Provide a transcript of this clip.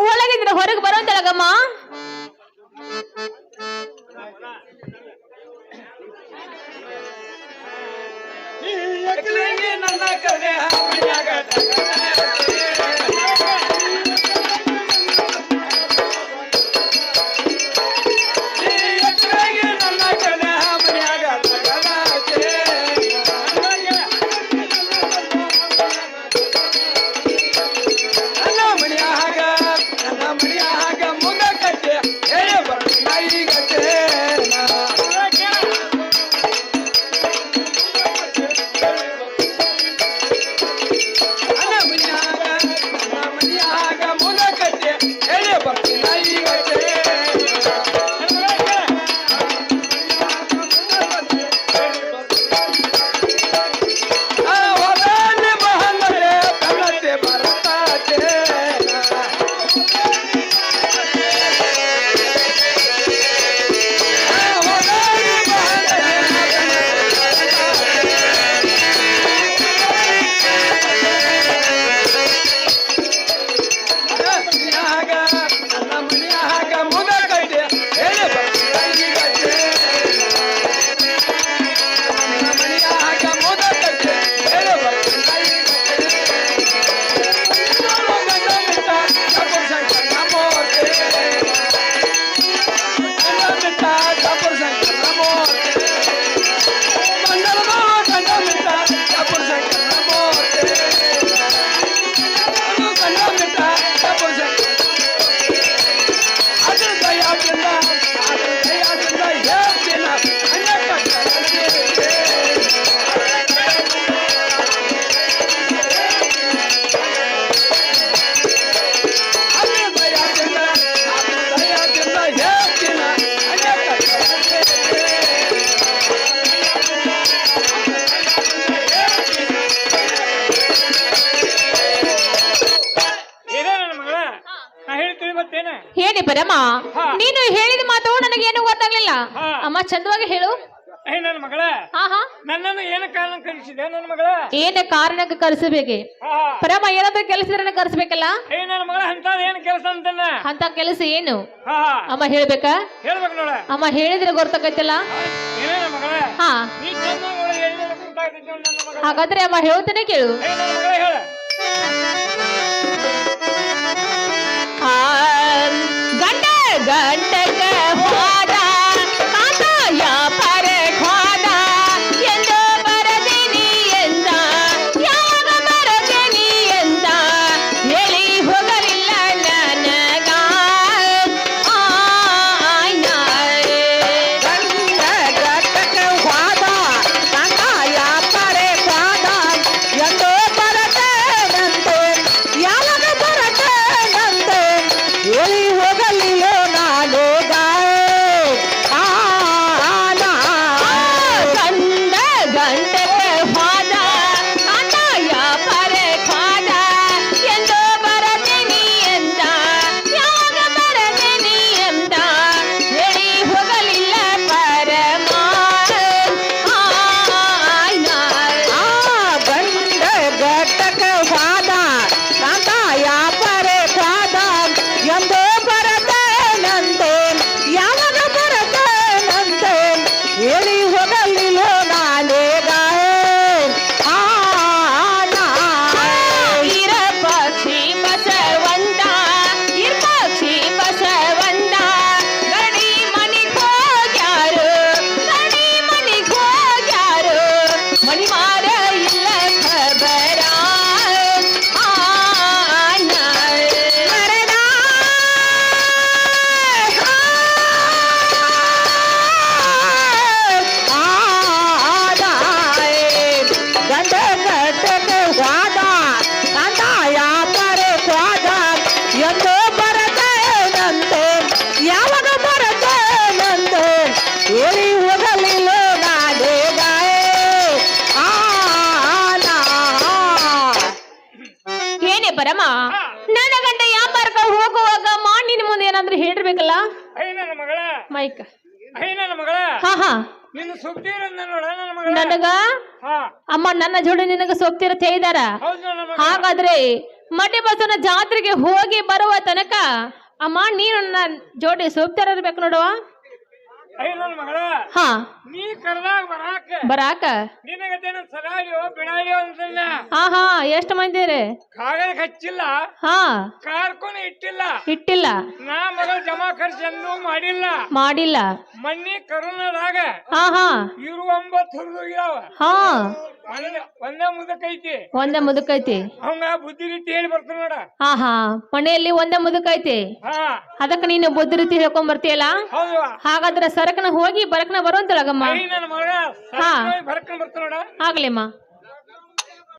ಒಳಗಿದ್ರೆ ಹೊರಗೆ ಬರೋಂತಳಗಮ್ಮ. ಹೇಳಿ ಪರಮ, ನೀನು ಹೇಳಿದ ಮಾತು ನನಗೇನು ಗೊತ್ತಾಗ್ಲಿಲ್ಲ. ಅಮ್ಮ ಚಂದವಾಗಿ ಹೇಳು. ನನ್ನ ಮಗಳ ನನ್ನನ್ನು ಏನು ಕಾರಣ ಕರೆಸಿದೆ? ನನ್ನ ಮಗಳ ಏನ ಕಾರಣಕ್ಕೆ ಕರೆಸಬೇಕೆ ಪರಮ? ಏನಾದ್ರೂ ಕೆಲಸದ್ರೆ ಕರೆಸ್ಬೇಕಲ್ಲ. ನನ್ನ ಮಗಳ ಅಂತ ಏನು ಕೆಲಸ ಅಂತ ಕೆಲಸ ಏನು ಅಮ್ಮ ಹೇಳ್ಬೇಕಾ? ಹೇಳ್ಬೇಕು ನೋಡ. ಅಮ್ಮ ಹೇಳಿದ್ರೆ ಗೊತ್ತಾಗೈತಲ್ಲ. ಹಾಗಾದ್ರೆ ಅಮ್ಮ ಹೇಳ್ತಾನೆ ಕೇಳು. ಗಂಡ ಗಂಡಗ ಹೋದ ಕಾಕಾಯ ಪರೆ ಹೋದ ಎಂದು ಬರದಿನಿ ಎಂದ, ಯಾವಾಗ ಬರದಿನಿ ಎಂದ ಹೇಳಿ ಹೋಗಲಿಲ್ಲ ನನಗ. ಗಂಡ ಗಂಡಗ ಹೋದ ಕಾಕಾಯ ಪರೆ ಹೋದ ಎಂದು ಬರದೇನಂತೆ, ಯಾವಾಗ ಬರದೇನಂತೆ ಹೇಳಿ ಹೋಗಲಿಲ್ಲ ನಾನು. ಮಾರ ಇಲ್ಲ ಖಬರ ಬರಮ್ಮ ನನ್ನ ಗಂಡ ವ್ಯಾಪಾರಕ್ಕೆ ಹೋಗುವಾಗ ನಿನ್ನ ಮುಂದೆ ಏನಾದ್ರೂ ಹೇಳಿರ್ಬೇಕಲ್ಲ ಐ ನನ್ನ ಮಗಳ ಮೈಕ್ ಐ ನನ್ನ ಮಗಳ ಹಾ ಹಾ ನಿನ್ನ ಸುಬ್ದಿರಂದ ನೋಡ ನನ್ನ ಮಗಳ ನನಗ ಹಾ ಅಮ್ಮ ನನ್ನ ಜೋಡಿ ನಿನಗ ಸೋಗ್ತಿರತ್ತೆ ಇದ್ದಾರ ಹೌದು ನನ್ನ ಮಗಳ ಹಾಗಾದ್ರೆ ಮಡ್ಡಿ ಬಸವನ ಜಾತ್ರೆಗೆ ಹೋಗಿ ಬರುವ ತನಕ ಅಮ್ಮ ನೀನು ನನ್ನ ಜೋಡಿ ಸೋಗ್ತಿರಬೇಕು ನೋಡುವ ಐ ನನ್ನ ಮಗಳ ಹಾ ನೀ ಕರ್ದಾಗ ಬರಾಕ ನಿನಗದೇನ ಸಲಾಡಿಯೋ ಬಿಡಾಡಿಯೋ ಅಂತಲ್ಲ ಹಾ ಹಾ ಎಷ್ಟು ಮಂದಿ ರೀ ಕಾಗದ ಹಚ್ಚಿಲ್ಲ ಹಾ ಕಾರ್ಕೊಂಡು ಇಟ್ಟಿಲ್ಲ ನಾ ಮಗಳ ಜಮಾ ಖರ್ಚು ಎಂದೂ ಮಾಡಿಲ್ಲ ಮನ್ನಿ ಕರೋನಾದಾಗ ಹಾ ಹಾ ಇರು 9 ಹುಡುಗಿದಾವ ಹಾ ಒಂದೇ ಮುದುಕೈತಿ ಅವಂಗ ಬುದ್ಧಿ ರೀತಿ ಹೇಳಿ ಬರ್ತಾನ ನೋಡ ಹಾ ಹಾ ಮನೆಯಲ್ಲಿ ಒಂದೇ ಮುದುಕೈತಿ ಹಾ ಅದಕ್ಕೆ ನೀನು ಬುದ್ಧಿ ರೀತಿ ಹೇಳ್ಕೊಂಡ್ ಬರ್ತೀಯಲ್ಲ ಹೌದು ಹಾಗಾದ್ರೆ ಸರಕನ ಹೋಗಿ ಬರಕನ ಬರುವಂತಳಗಮ್ಮ ನನ್ನ ಮಗ ಹಾ ಬರ್ಕೊಂಡ್ ಬರ್ತಾನ ನೋಡ ಆಗ್ಲಿಮ್ಮ